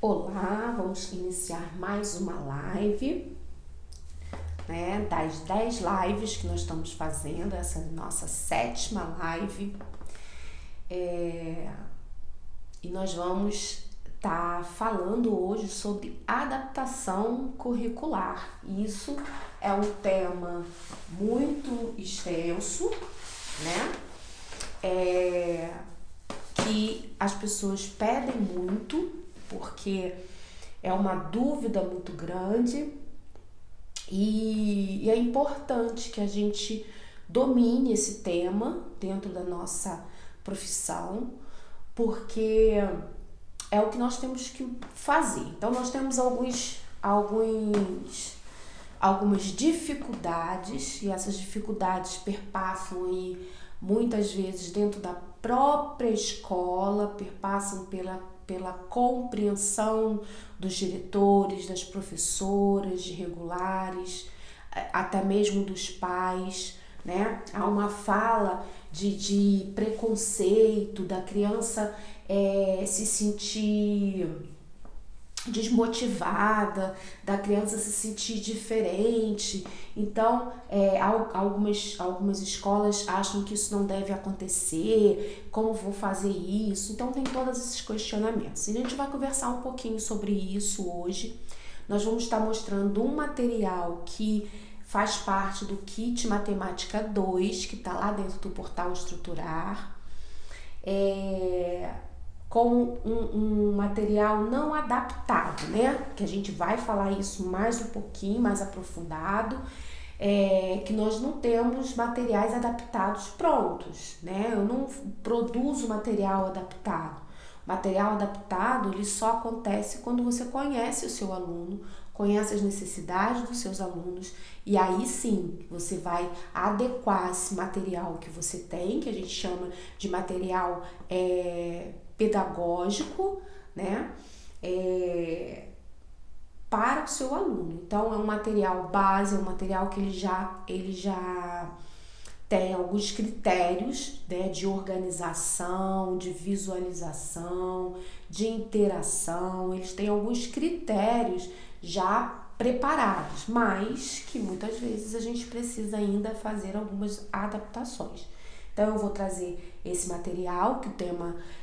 Olá, vamos iniciar mais uma live, né? Das 10 lives que nós estamos fazendo, essa é a nossa 7ª live. E nós vamos estar falando hoje sobre adaptação curricular. Isso é um tema muito extenso, né? Que as pessoas pedem muito, porque é uma dúvida muito grande e é importante que a gente domine esse tema dentro da nossa profissão, porque é o que nós temos que fazer. Então, nós temos algumas dificuldades, e essas dificuldades perpassam aí muitas vezes dentro da própria escola, perpassam pela compreensão dos diretores, das professoras, de regulares, até mesmo dos pais, né? Há uma fala de preconceito, da criança se sentir desmotivada, da criança se sentir diferente. Então, algumas escolas acham que isso não deve acontecer, como vou fazer isso? Então, tem todos esses questionamentos. E a gente vai conversar um pouquinho sobre isso hoje. Nós vamos estar mostrando um material que faz parte do Kit Matemática 2, que está lá dentro do portal Estruturar. Com um material não adaptado, né? Que a gente vai falar isso mais um pouquinho, mais aprofundado, que nós não temos materiais adaptados prontos, né? Eu não produzo material adaptado. O material adaptado, ele só acontece quando você conhece o seu aluno, conhece as necessidades dos seus alunos, e aí sim você vai adequar esse material que você tem, que a gente chama de material pedagógico, né? Para o seu aluno. Então, é um material base, é um material que ele já tem alguns critérios, né, de organização, de visualização, de interação. Eles têm alguns critérios já preparados, mas que muitas vezes a gente precisa ainda fazer algumas adaptações. Então, eu vou trazer esse material, que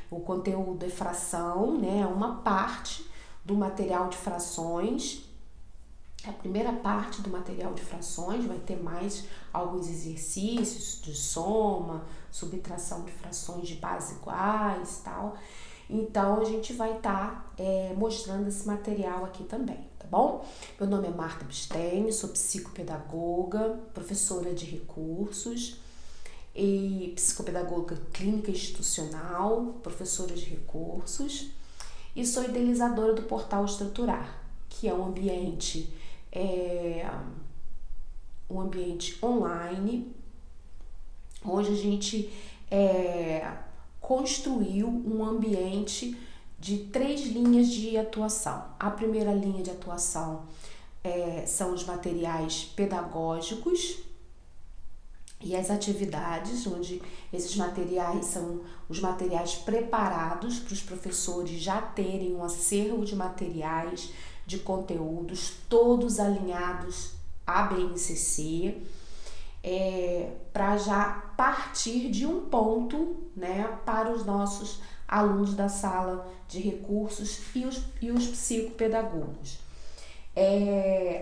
o conteúdo é fração, né? É uma parte do material de frações. A primeira parte do material de frações vai ter mais alguns exercícios de soma, subtração de frações de base iguais e tal. Então, a gente vai estar mostrando esse material aqui também, tá bom? Meu nome é Marta Bistene, sou psicopedagoga, professora de recursos e psicopedagoga clínica institucional, professora de recursos, e sou idealizadora do portal Estruturar, que é um ambiente online, onde a gente construiu um ambiente de 3 linhas de atuação. A primeira linha de atuação são os materiais pedagógicos e as atividades, onde esses materiais são os materiais preparados para os professores já terem um acervo de materiais, de conteúdos, todos alinhados à BNCC, para já partir de um ponto, né, para os nossos alunos da sala de recursos e os psicopedagogos.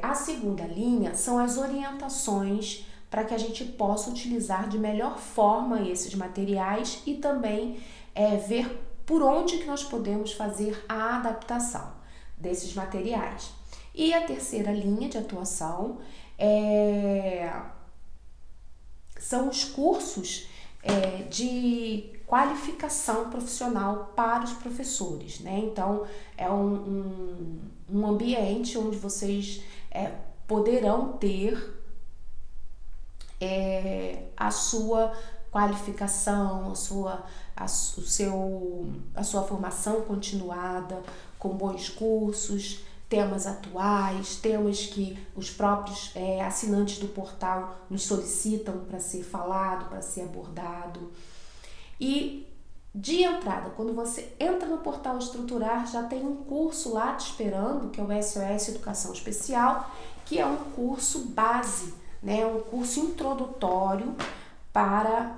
A segunda linha são as orientações para que a gente possa utilizar de melhor forma esses materiais e também ver por onde que nós podemos fazer a adaptação desses materiais. E a terceira linha de atuação são os cursos de qualificação profissional para os professores, né? Então, é um ambiente onde vocês poderão ter a sua qualificação, a sua formação continuada, com bons cursos, temas atuais, temas que os próprios assinantes do portal nos solicitam para ser falado, para ser abordado. E De entrada, quando você entra no portal Estruturar, já tem um curso lá te esperando, que é o SOS Educação Especial, que é um curso base, né? Um curso introdutório para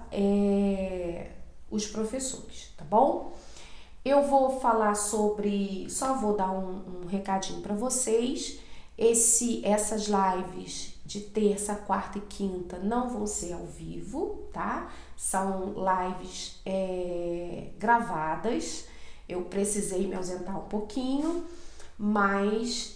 os professores, tá bom? Eu vou falar sobre, só vou dar um recadinho para vocês. Essas lives de terça, quarta e quinta não vão ser ao vivo, tá? São lives gravadas. Eu precisei me ausentar um pouquinho, mas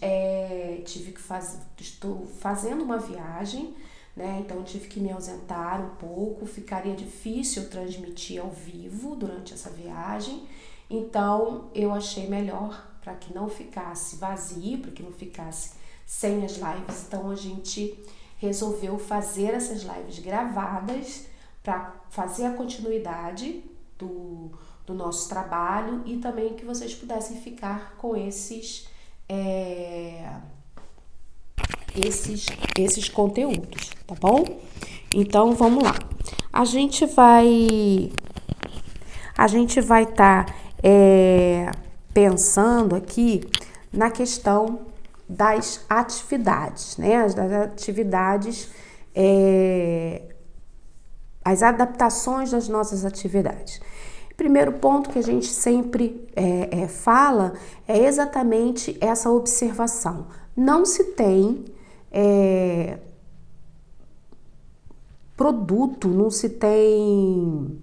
estou fazendo uma viagem, né? Então tive que me ausentar um pouco. Ficaria difícil eu transmitir ao vivo durante essa viagem. Então eu achei melhor, para que não ficasse vazio, para que não ficasse sem as lives. Então a gente resolveu fazer essas lives gravadas para fazer a continuidade do nosso trabalho e também que vocês pudessem ficar com esses conteúdos, tá bom? Então vamos lá. A gente vai estar pensando aqui na questão das atividades, né? As atividades, as adaptações das nossas atividades. Primeiro ponto que a gente sempre fala é exatamente essa observação. Não se tem produto, não se tem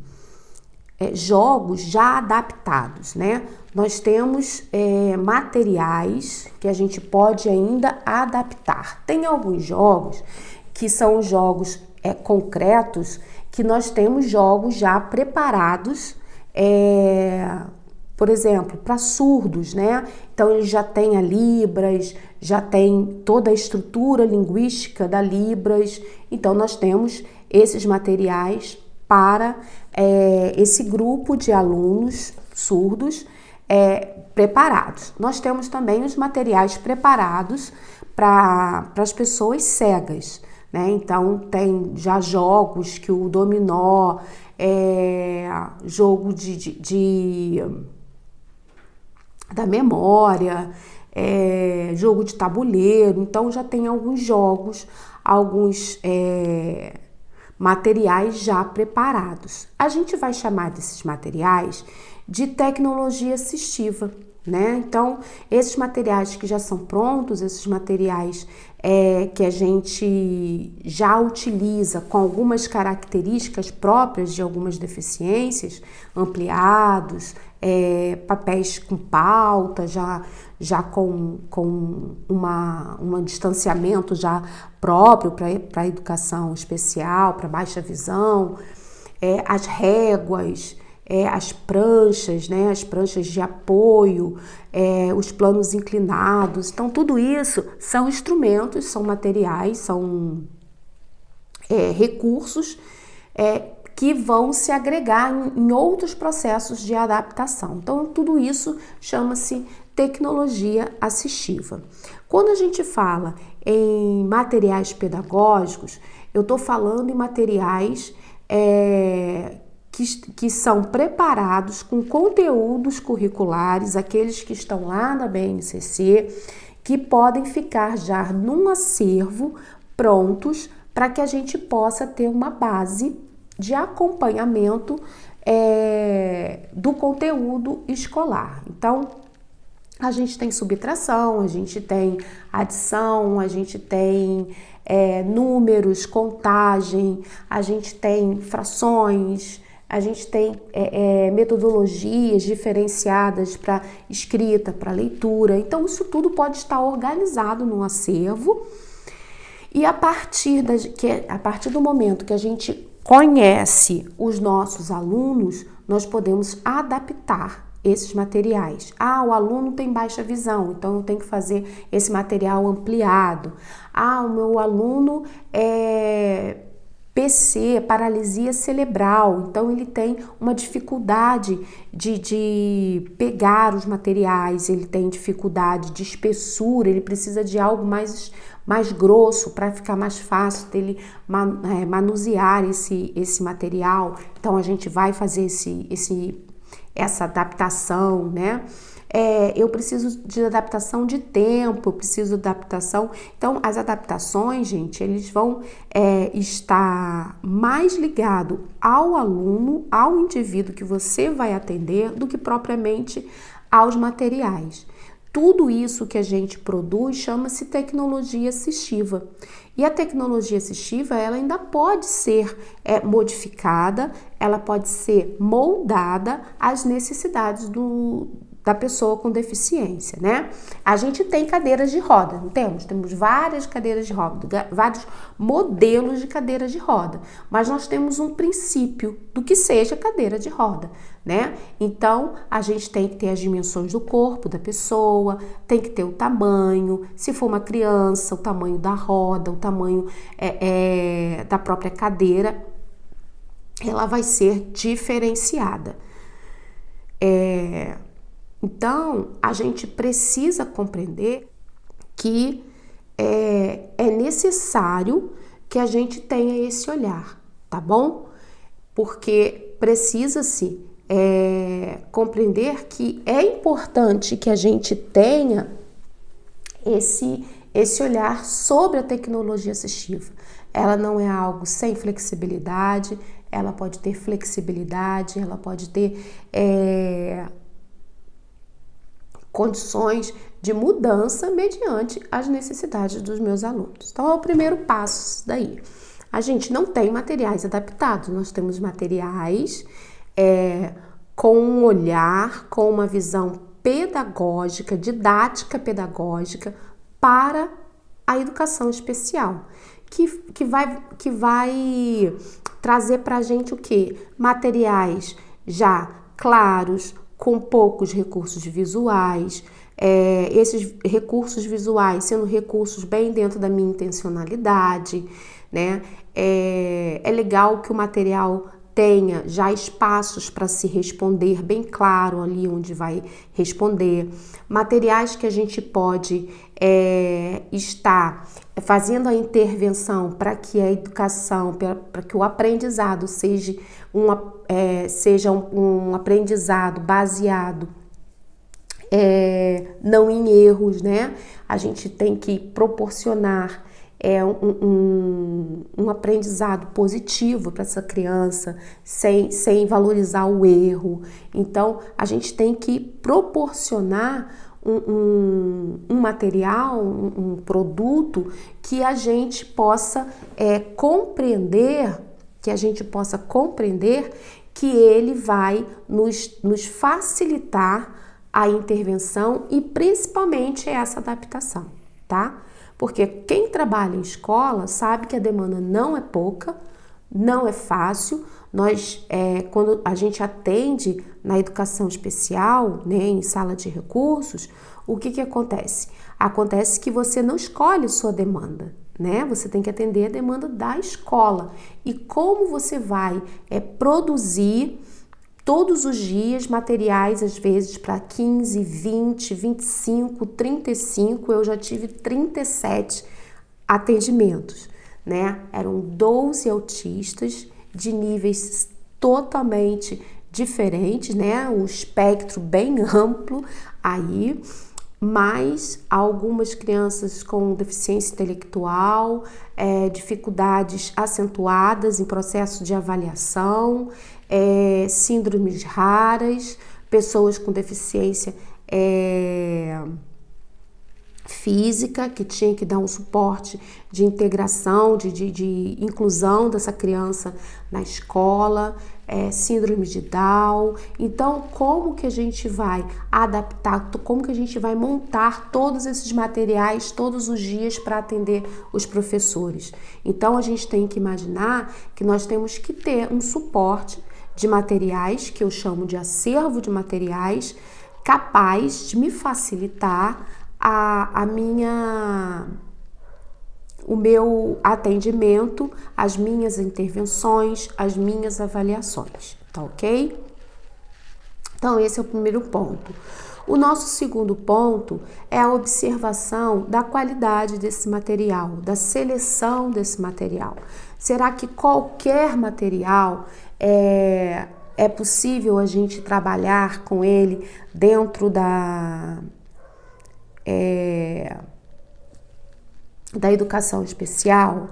jogos já adaptados, né? Nós temos materiais que a gente pode ainda adaptar. Tem alguns jogos que são jogos concretos, que nós temos jogos já preparados, por exemplo, para surdos, né? Então ele já tem a Libras, já tem toda a estrutura linguística da Libras. Então nós temos esses materiais para esse grupo de alunos surdos preparados. Nós temos também os materiais preparados para as pessoas cegas, né? Então tem já jogos que o dominó, jogo da memória, jogo de tabuleiro. Então já tem alguns jogos, alguns materiais já preparados. A gente vai chamar desses materiais de tecnologia assistiva, né? Então, esses materiais que já são prontos, esses materiais que a gente já utiliza com algumas características próprias de algumas deficiências, ampliados, papéis com pauta, já com um distanciamento já próprio para a educação especial, para baixa visão, as réguas, as pranchas, né, as pranchas de apoio, os planos inclinados. Então, tudo isso são instrumentos, são materiais, são recursos que vão se agregar em outros processos de adaptação. Então, tudo isso chama-se tecnologia assistiva. Quando a gente fala em materiais pedagógicos, eu estou falando em materiais que são preparados com conteúdos curriculares, aqueles que estão lá na BNCC, que podem ficar já num acervo prontos para que a gente possa ter uma base de acompanhamento do conteúdo escolar. Então, a gente tem subtração, a gente tem adição, a gente tem números, contagem, a gente tem frações, a gente tem metodologias diferenciadas para escrita, para leitura. Então, isso tudo pode estar organizado num acervo e a partir do momento que a gente conhece os nossos alunos, nós podemos adaptar esses materiais. O aluno tem baixa visão, então eu tenho que fazer esse material ampliado. O meu aluno PC, paralisia cerebral, então ele tem uma dificuldade de pegar os materiais, ele tem dificuldade de espessura, ele precisa de algo mais grosso para ficar mais fácil dele manusear esse material. Então a gente vai fazer essa adaptação, né? Eu preciso de adaptação de tempo, eu preciso de adaptação. Então, as adaptações, gente, eles vão estar mais ligados ao aluno, ao indivíduo que você vai atender, do que propriamente aos materiais. Tudo isso que a gente produz chama-se tecnologia assistiva. E a tecnologia assistiva, ela ainda pode ser modificada, ela pode ser moldada às necessidades da pessoa com deficiência, né? A gente tem cadeiras de roda, não temos? Temos várias cadeiras de roda, vários modelos de cadeiras de roda, mas nós temos um princípio do que seja cadeira de roda, né? Então, a gente tem que ter as dimensões do corpo da pessoa, tem que ter o tamanho, se for uma criança, o tamanho da roda, o tamanho da própria cadeira, ela vai ser diferenciada. Então, a gente precisa compreender que é necessário que a gente tenha esse olhar, tá bom? Porque precisa-se compreender que é importante que a gente tenha esse olhar sobre a tecnologia assistiva. Ela não é algo sem flexibilidade, ela pode ter flexibilidade, ela pode ter condições de mudança mediante as necessidades dos meus alunos. Então, é o primeiro passo daí. A gente não tem materiais adaptados, nós temos materiais com um olhar, com uma visão pedagógica, didática pedagógica para a educação especial, que vai trazer para a gente o quê? Materiais já claros, com poucos recursos visuais, esses recursos visuais sendo recursos bem dentro da minha intencionalidade, né? É legal que o material tenha já espaços para se responder bem claro ali onde vai responder, materiais que a gente pode estar fazendo a intervenção para que a educação, para que o aprendizado seja um aprendizado baseado não em erros, né? A gente tem que proporcionar um aprendizado positivo para essa criança, sem valorizar o erro. Então, a gente tem que proporcionar um material, um produto que a gente possa compreender, que ele vai nos facilitar a intervenção e principalmente essa adaptação, tá? Porque quem trabalha em escola sabe que a demanda não é pouca, não é fácil. Quando a gente atende na educação especial, né, em sala de recursos, o que acontece? Acontece que você não escolhe sua demanda, né? Você tem que atender a demanda da escola. E como você vai produzir todos os dias materiais, às vezes para 15, 20, 25, 35, eu já tive 37 atendimentos, né? Eram 12 autistas de níveis totalmente diferentes, né? Um espectro bem amplo aí, mas algumas crianças com deficiência intelectual, dificuldades acentuadas em processo de avaliação, síndromes raras, pessoas com deficiência física, que tinha que dar um suporte de integração, de inclusão dessa criança na escola, síndrome de Down. Então, como que a gente vai adaptar, como que a gente vai montar todos esses materiais todos os dias para atender os professores? Então, a gente tem que imaginar que nós temos que ter um suporte de materiais, que eu chamo de acervo de materiais, capaz de me facilitar o meu atendimento, as minhas intervenções, as minhas avaliações, tá ok? Então, esse é o primeiro ponto. O nosso segundo ponto é a observação da qualidade desse material, da seleção desse material. Será que qualquer material é possível a gente trabalhar com ele dentro da educação especial?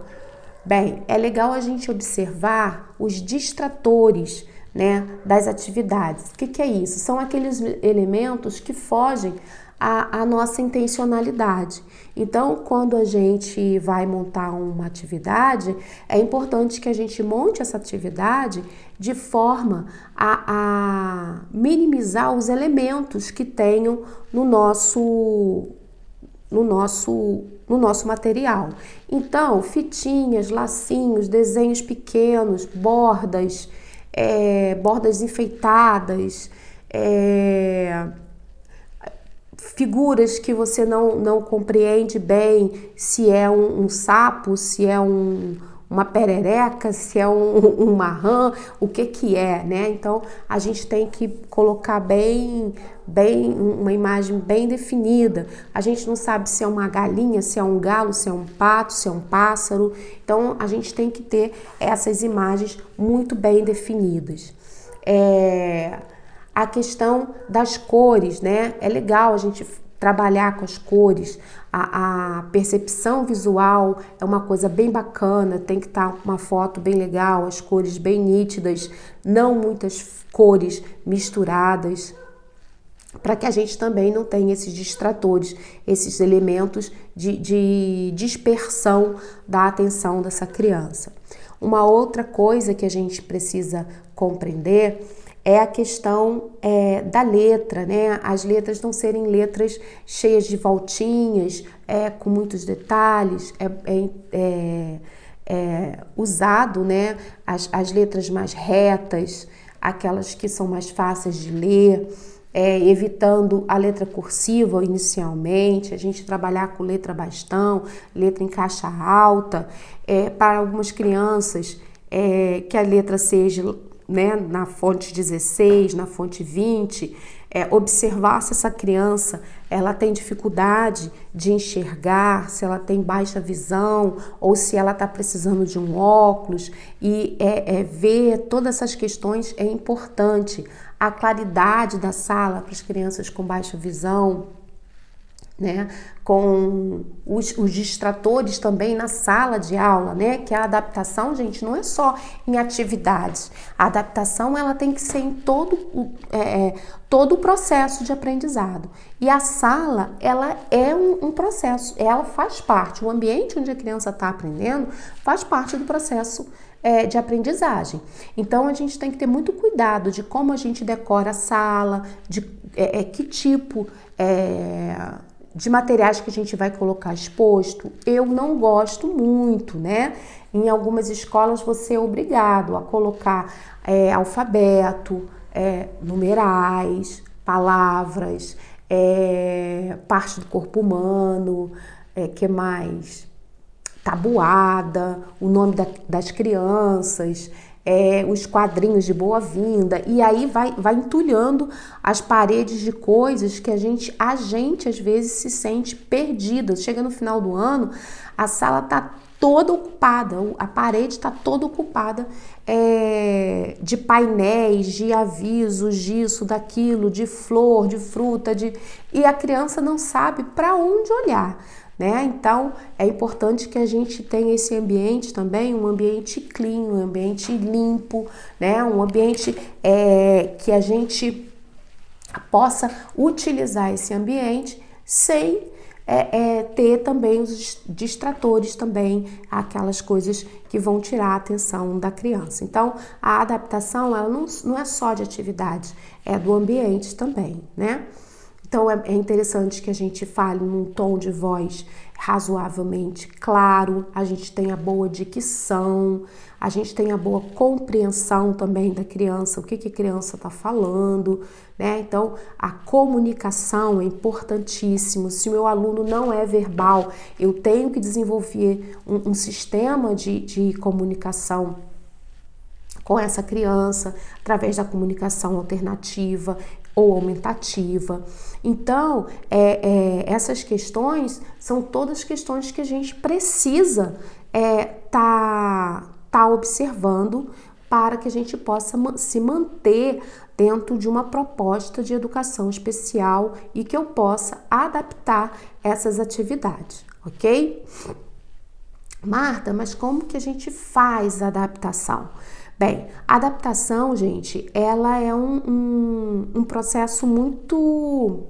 Bem, é legal a gente observar os distratores, né, das atividades. O que é isso? São aqueles elementos que fogem à nossa intencionalidade. Então, quando a gente vai montar uma atividade, é importante que a gente monte essa atividade de forma a minimizar os elementos que tenham no nosso material. Então, fitinhas, lacinhos, desenhos pequenos, bordas, bordas enfeitadas, figuras que você não compreende bem se é um sapo, se é uma perereca, se é uma rã, o que é, né? Então, a gente tem que colocar bem uma imagem bem definida. A gente não sabe se é uma galinha, se é um galo, se é um pato, se é um pássaro. Então, a gente tem que ter essas imagens muito bem definidas. A questão das cores, né? É legal a gente trabalhar com as cores, a percepção visual é uma coisa bem bacana, tem que estar uma foto bem legal, as cores bem nítidas, não muitas cores misturadas, para que a gente também não tenha esses distratores, esses elementos de dispersão da atenção dessa criança. Uma outra coisa que a gente precisa compreender é a questão da letra, né? As letras não serem letras cheias de voltinhas, com muitos detalhes, usado, né? As letras mais retas, aquelas que são mais fáceis de ler, evitando a letra cursiva inicialmente, a gente trabalhar com letra bastão, letra em caixa alta, para algumas crianças que a letra seja, né, na fonte 16, na fonte 20, observar se essa criança ela tem dificuldade de enxergar, se ela tem baixa visão ou se ela está precisando de um óculos e ver todas essas questões é importante. A claridade da sala para as crianças com baixa visão, né, com os distratores também na sala de aula, né, que a adaptação, gente, não é só em atividades, a adaptação ela tem que ser em todo o processo de aprendizado, e a sala ela é um processo, ela faz parte, o ambiente onde a criança está aprendendo faz parte do processo de aprendizagem. Então a gente tem que ter muito cuidado de como a gente decora a sala, de que tipo de materiais que a gente vai colocar exposto. Eu não gosto muito, né? Em algumas escolas você é obrigado a colocar alfabeto, numerais, palavras, parte do corpo humano, que mais? Tabuada, o nome das crianças, os quadrinhos de boa-vinda, e aí vai entulhando as paredes de coisas que a gente às vezes se sente perdida. Chega no final do ano, a sala está toda ocupada, a parede está toda ocupada de painéis, de avisos disso, daquilo, de flor, de fruta, e a criança não sabe para onde olhar, né? Então, é importante que a gente tenha esse ambiente também, um ambiente clean, um ambiente limpo, né? Um ambiente que a gente possa utilizar esse ambiente sem ter também os distratores também, aquelas coisas que vão tirar a atenção da criança. Então, a adaptação ela não é só de atividade, é do ambiente também, né? Então, é interessante que a gente fale num tom de voz razoavelmente claro, a gente tenha boa dicção, a gente tenha boa compreensão também da criança, o que a criança está falando, né? Então, a comunicação é importantíssimo. Se o meu aluno não é verbal, eu tenho que desenvolver um sistema de comunicação com essa criança, através da comunicação alternativa ou aumentativa. Então, essas questões são todas questões que a gente precisa tá observando para que a gente possa se manter dentro de uma proposta de educação especial e que eu possa adaptar essas atividades, ok? Marta, mas como que a gente faz a adaptação? Bem, a adaptação, gente, ela é um processo muito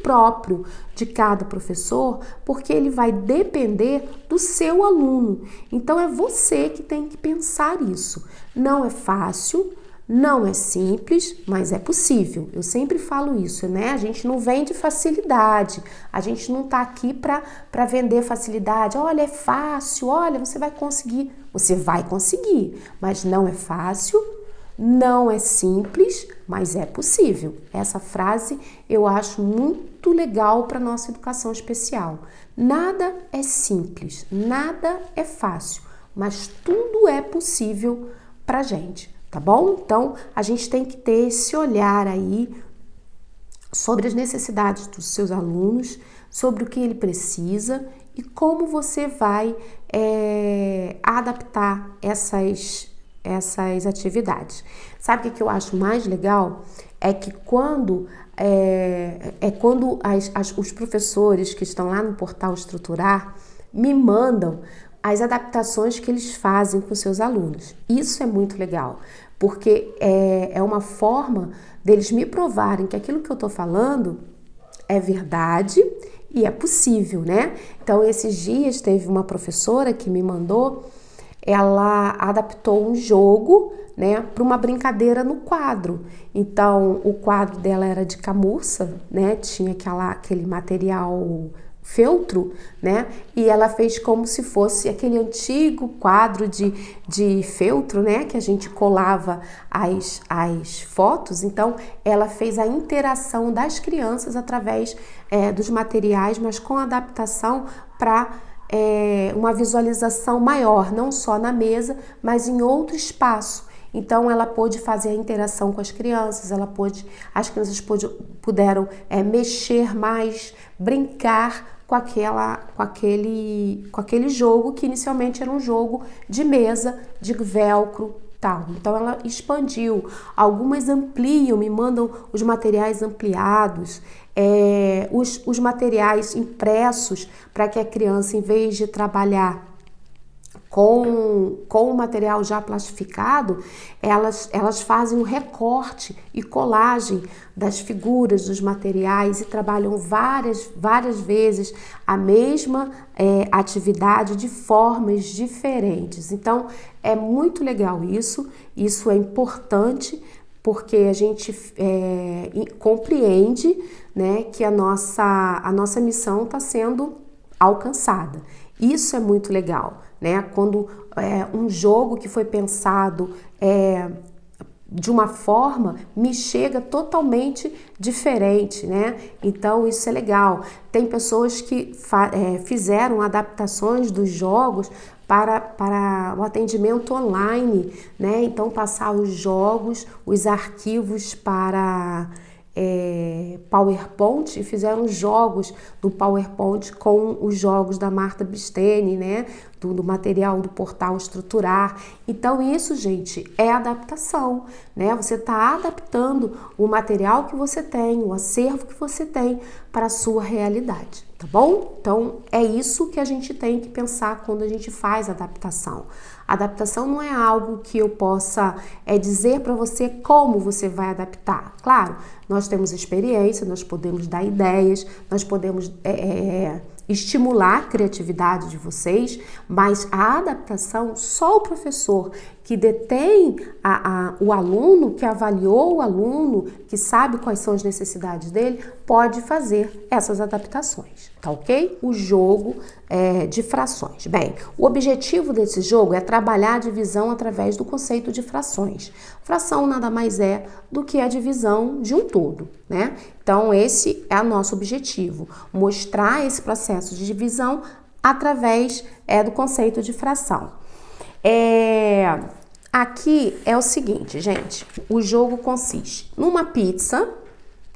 próprio de cada professor, porque ele vai depender do seu aluno. Então, é você que tem que pensar isso. Não é fácil, não é simples, mas é possível. Eu sempre falo isso, né? A gente não vende facilidade, a gente não tá aqui para vender facilidade. Olha, é fácil, olha, você vai conseguir. Você vai conseguir, mas não é fácil, não é simples, mas é possível. Essa frase eu acho muito legal para nossa educação especial. Nada é simples, nada é fácil, mas tudo é possível pra gente. Tá bom? Então, a gente tem que ter esse olhar aí sobre as necessidades dos seus alunos, sobre o que ele precisa e como você vai adaptar essas atividades. Sabe o que eu acho mais legal? É que quando os professores que estão lá no portal Estruturar me mandam as adaptações que eles fazem com seus alunos. Isso é muito legal, porque é uma forma deles me provarem que aquilo que eu estou falando é verdade e é possível, né? Então, esses dias teve uma professora que me mandou, ela adaptou um jogo, né, para uma brincadeira no quadro. Então, o quadro dela era de camurça, né? Tinha aquele material feltro, né? E ela fez como se fosse aquele antigo quadro de feltro, né? Que a gente colava as fotos. Então, ela fez a interação das crianças através dos materiais, mas com adaptação para uma visualização maior, não só na mesa, mas em outro espaço. Então, ela pôde fazer a interação com as crianças, as crianças puderam mexer mais, brincar com aquele jogo que inicialmente era um jogo de mesa, de velcro, tal. Então, ela expandiu. Algumas ampliam, me mandam os materiais ampliados, os materiais impressos para que a criança, em vez de trabalhar com o material já plastificado, elas fazem um recorte e colagem das figuras, dos materiais e trabalham várias vezes a mesma atividade de formas diferentes. Então, é muito legal isso é importante porque a gente compreende, né, que a nossa missão está sendo alcançada. Isso é muito legal, né? Quando um jogo que foi pensado de uma forma me chega totalmente diferente, né? Então isso é legal. Tem pessoas que fizeram adaptações dos jogos para o atendimento online, né? Então passar os jogos, os arquivos para PowerPoint, e fizeram jogos do PowerPoint com os jogos da Marta Bisteni, né? Do material do portal Estruturar. Então isso, gente, é adaptação, né? Você está adaptando o material que você tem, o acervo que você tem para a sua realidade, tá bom? Então é isso que a gente tem que pensar quando a gente faz adaptação. Adaptação não é algo que eu possa dizer para você como você vai adaptar. Claro, nós temos experiência, nós podemos dar ideias, nós podemos estimular a criatividade de vocês, mas a adaptação só o professor que detém o aluno, que avaliou o aluno, que sabe quais são as necessidades dele, pode fazer essas adaptações, tá ok? O jogo de frações. Bem, o objetivo desse jogo é trabalhar a divisão através do conceito de frações. Fração nada mais é do que a divisão de um todo, né? Então, esse é o nosso objetivo, mostrar esse processo de divisão através do conceito de fração. Aqui é o seguinte, gente, o jogo consiste numa pizza,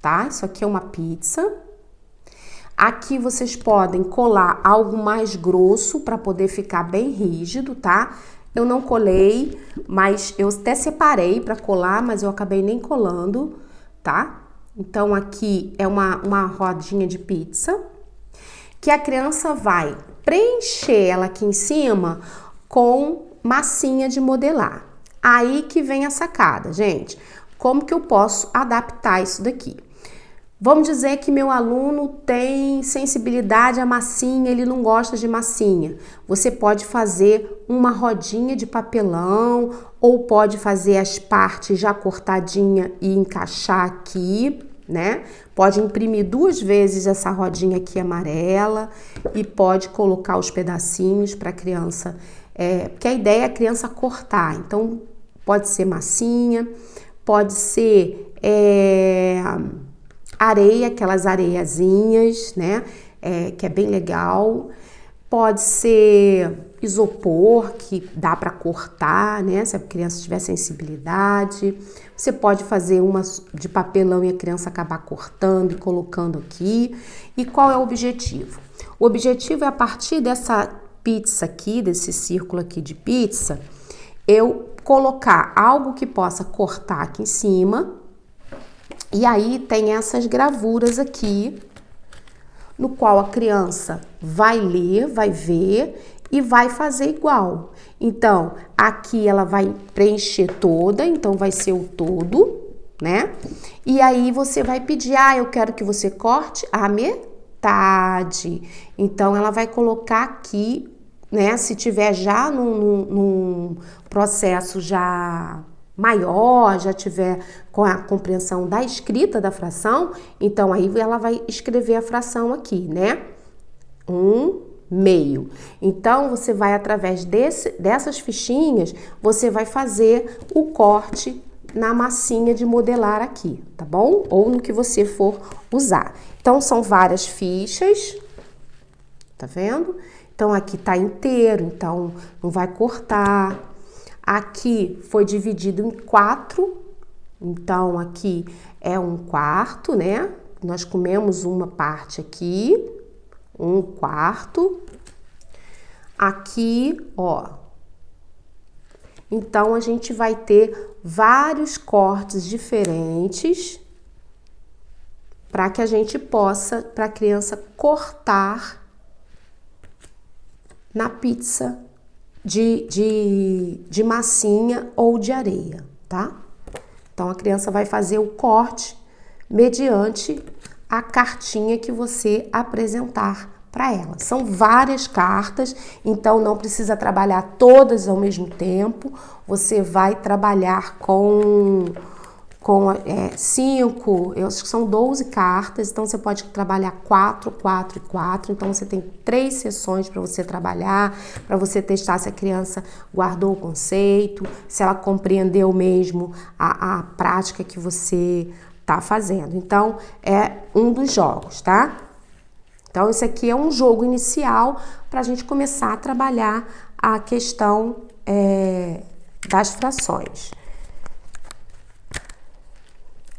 tá? Isso aqui é uma pizza. Aqui vocês podem colar algo mais grosso para poder ficar bem rígido, tá? Eu não colei, mas eu até separei para colar, mas eu acabei nem colando, tá? Então, aqui é uma rodinha de pizza, que a criança vai preencher ela aqui em cima com massinha de modelar. Aí que vem a sacada, gente. Como que eu posso adaptar isso daqui? Vamos dizer que meu aluno tem sensibilidade à massinha, ele não gosta de massinha. Você pode fazer uma rodinha de papelão ou pode fazer as partes já cortadinha e encaixar aqui, né? Pode imprimir 2 vezes essa rodinha aqui amarela e pode colocar os pedacinhos para a criança, porque a ideia é a criança cortar. Então, pode ser massinha, pode ser areia, aquelas areiazinhas, né? Que é bem legal. Pode ser isopor, que dá para cortar, né? Se a criança tiver sensibilidade. Você pode fazer uma de papelão e a criança acabar cortando e colocando aqui. E qual é o objetivo? O objetivo é, a partir dessa pizza aqui, desse círculo aqui de pizza, eu colocar algo que possa cortar aqui em cima. E aí tem essas gravuras aqui, no qual a criança vai ler, vai ver e vai fazer igual. Então, aqui ela vai preencher toda, então vai ser o todo, né? E aí você vai pedir, eu quero que você corte a metade. Então, ela vai colocar aqui, né? Se tiver já num processo já maior, já tiver com a compreensão da escrita da fração, então aí ela vai escrever a fração aqui, né? 1/2. Então, você vai, através dessas fichinhas, você vai fazer o corte na massinha de modelar aqui, tá bom? Ou no que você for usar. Então, são várias fichas, tá vendo? Então, aqui tá inteiro, então não vai cortar. Aqui foi dividido em 4, então aqui é 1/4, né? Nós comemos uma parte aqui, 1/4. Aqui, ó. Então, a gente vai ter vários cortes diferentes para que a gente possa, para a criança cortar na pizza de massinha ou de areia, tá? Então, a criança vai fazer o corte mediante a cartinha que você apresentar para ela. São várias cartas, então não precisa trabalhar todas ao mesmo tempo. Você vai trabalhar com 5, eu acho que são 12 cartas, então você pode trabalhar 4, 4 e 4, então você tem 3 sessões para você trabalhar, para você testar se a criança guardou o conceito, se ela compreendeu mesmo a prática que você tá fazendo. Então, é um dos jogos, tá? Então, esse aqui é um jogo inicial para a gente começar a trabalhar a questão das frações.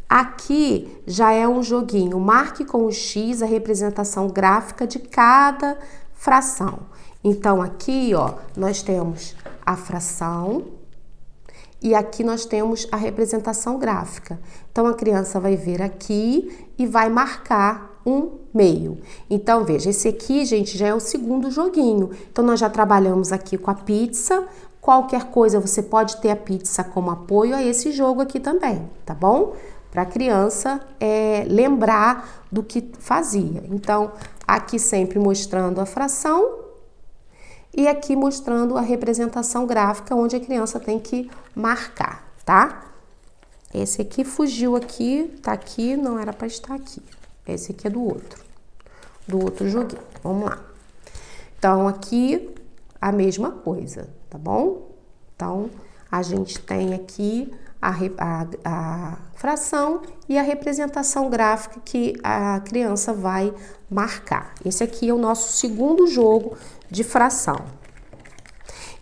Aqui já é um joguinho, marque com o X a representação gráfica de cada fração. Então, aqui, ó, nós temos a fração e aqui nós temos a representação gráfica. Então, a criança vai ver aqui e vai marcar 1/2. Então, veja, esse aqui, gente, já é o segundo joguinho. Então, nós já trabalhamos aqui com a pizza. Qualquer coisa, você pode ter a pizza como apoio a esse jogo aqui também, tá bom? Para a criança lembrar do que fazia. Então, aqui sempre mostrando a fração e aqui mostrando a representação gráfica onde a criança tem que marcar, tá? Esse aqui fugiu aqui, tá aqui, não era para estar aqui. Esse aqui é do outro joguinho. Vamos lá. Então, aqui a mesma coisa, tá bom? Então, a gente tem aqui a fração e a representação gráfica que a criança vai marcar. Esse aqui é o nosso segundo jogo de fração.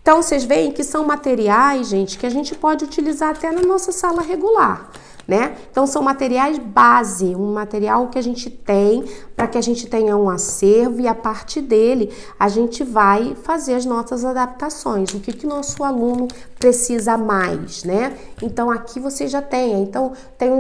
Então, vocês veem que são materiais, gente, que a gente pode utilizar até na nossa sala regular, né? Então, são materiais base, um material que a gente tem para que a gente tenha um acervo e a partir dele a gente vai fazer as nossas adaptações. O que que nosso aluno precisa mais, né? Então aqui você já tem. Então tem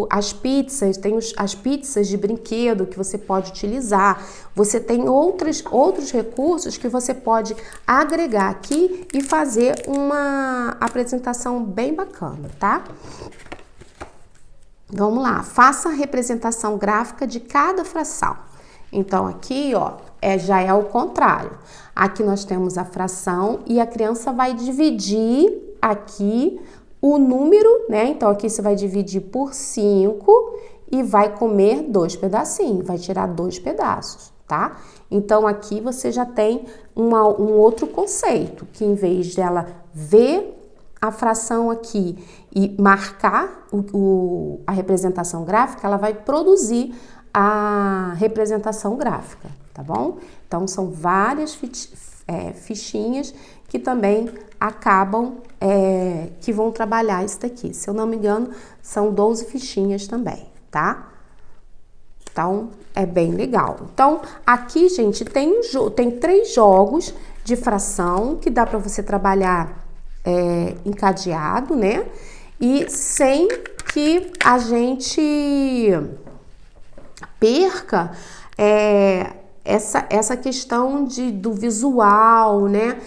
as pizzas, as pizzas de brinquedo que você pode utilizar. Você tem outros recursos que você pode agregar aqui e fazer uma apresentação bem bacana, tá? Vamos lá, faça a representação gráfica de cada fração. Então aqui, ó, já é o contrário. Aqui nós temos a fração e a criança vai dividir aqui o número, né? Então aqui você vai dividir por 5 e vai comer 2 pedacinhos, vai tirar 2 pedaços, tá? Então aqui você já tem um outro conceito, que em vez dela ver a fração aqui e marcar a representação gráfica, ela vai produzir a representação gráfica, tá bom? Então, são várias fichinhas que também acabam, que vão trabalhar isso daqui. Se eu não me engano, são 12 fichinhas também, tá? Então, é bem legal. Então, aqui, gente, tem 3 jogos de fração que dá para você trabalhar encadeado, né? E sem que a gente perca essa questão do visual, né?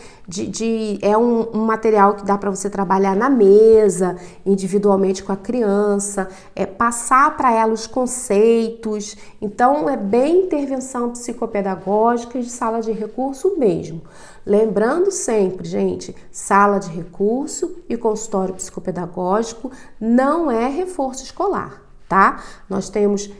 É um material que dá para você trabalhar na mesa, individualmente com a criança, passar para ela os conceitos. Então, é bem intervenção psicopedagógica de sala de recurso mesmo. Lembrando sempre, gente, sala de recurso e consultório psicopedagógico não é reforço escolar, tá? Nós temos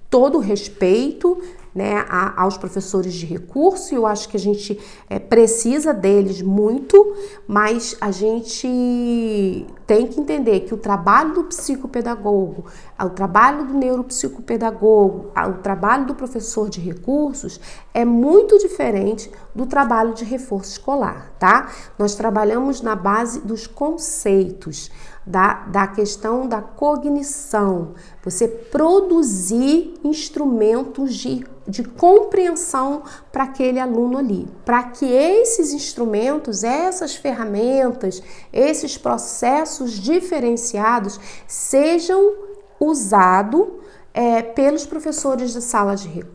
todo o respeito, né, aos professores de recurso, e eu acho que a gente precisa deles muito, mas a gente tem que entender que o trabalho do psicopedagogo, o trabalho do neuropsicopedagogo, o trabalho do professor de recursos é muito diferente do trabalho de reforço escolar, tá? Nós trabalhamos na base dos conceitos, da questão da cognição, você produzir instrumentos de compreensão para aquele aluno ali, para que esses instrumentos, essas ferramentas, esses processos diferenciados sejam usados pelos professores de sala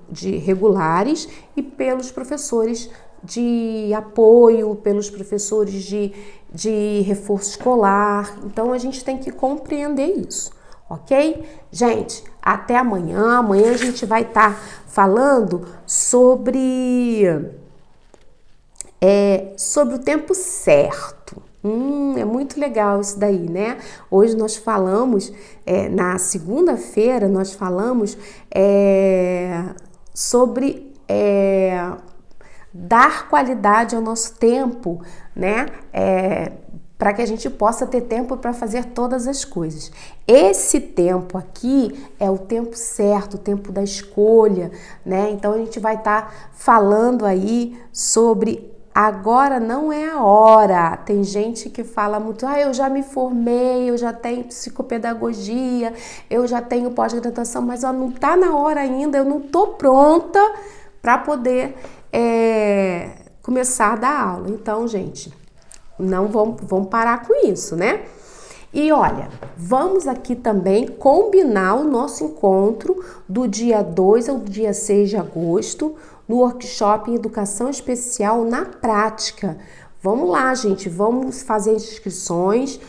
de regulares e pelos professores de apoio, pelos professores de reforço escolar. Então, a gente tem que compreender isso, ok? Gente, até amanhã. Amanhã a gente vai estar falando sobre o tempo certo. É muito legal isso daí, né? Hoje nós falamos, na segunda-feira, nós falamos sobre dar qualidade ao nosso tempo, né? Para que a gente possa ter tempo para fazer todas as coisas. Esse tempo aqui é o tempo certo, o tempo da escolha, né? Então a gente vai estar falando aí sobre agora não é a hora. Tem gente que fala muito, eu já me formei, eu já tenho psicopedagogia, eu já tenho pós-graduação, mas não está na hora ainda, eu não estou pronta para poder começar a dar aula. Então, gente, não vamos parar com isso, né? E olha, vamos aqui também combinar o nosso encontro do dia 2 ao dia 6 de agosto no workshop em Educação Especial na Prática. Vamos lá, gente, vamos fazer inscrições.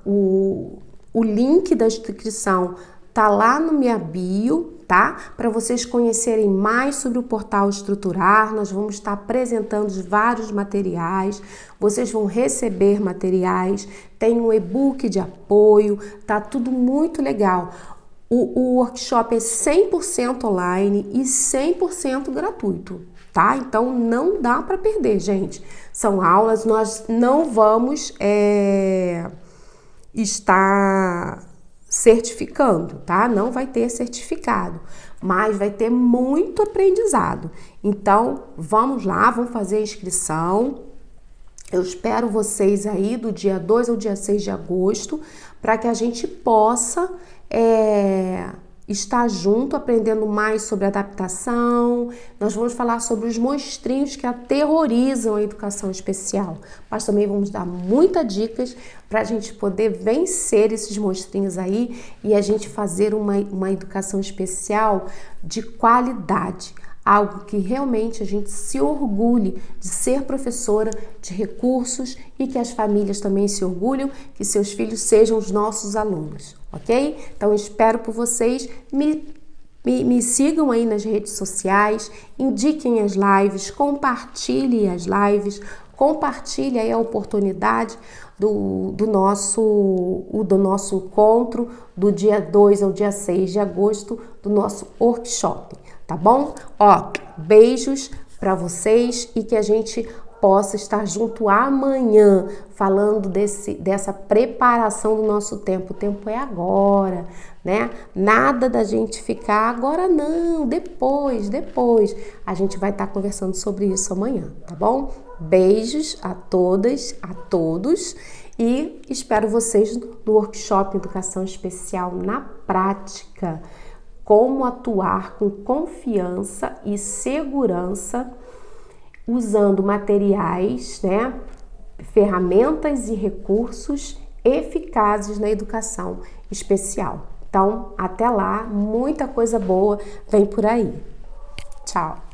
O link da inscrição tá lá no minha bio, tá? Para vocês conhecerem mais sobre o portal Estruturar, nós vamos estar apresentando vários materiais, vocês vão receber materiais, tem um e-book de apoio, tá tudo muito legal. O workshop é 100% online e 100% gratuito, tá? Então não dá para perder, gente. São aulas, nós não vamos estar certificando, tá? Não vai ter certificado, mas vai ter muito aprendizado. Então, vamos lá, vamos fazer a inscrição. Eu espero vocês aí do dia 2 ao dia 6 de agosto, para que a gente possa estar junto, aprendendo mais sobre adaptação. Nós vamos falar sobre os monstrinhos que aterrorizam a educação especial, mas também vamos dar muitas dicas para a gente poder vencer esses monstrinhos aí e a gente fazer uma educação especial de qualidade. Algo que realmente a gente se orgulhe de ser professora de recursos e que as famílias também se orgulham que seus filhos sejam os nossos alunos, ok? Então, eu espero por vocês, me sigam aí nas redes sociais, indiquem as lives, compartilhem as lives, compartilhe aí a oportunidade do nosso encontro do dia 2 ao dia 6 de agosto do nosso workshop, tá bom? Ó, beijos para vocês e que a gente possa estar junto amanhã falando dessa preparação do nosso tempo. O tempo é agora, né? Nada da gente ficar agora não, depois. A gente vai estar conversando sobre isso amanhã, tá bom? Beijos a todas, a todos e espero vocês no workshop Educação Especial na Prática. Como atuar com confiança e segurança usando materiais, né, ferramentas e recursos eficazes na educação especial. Então, até lá, muita coisa boa vem por aí. Tchau!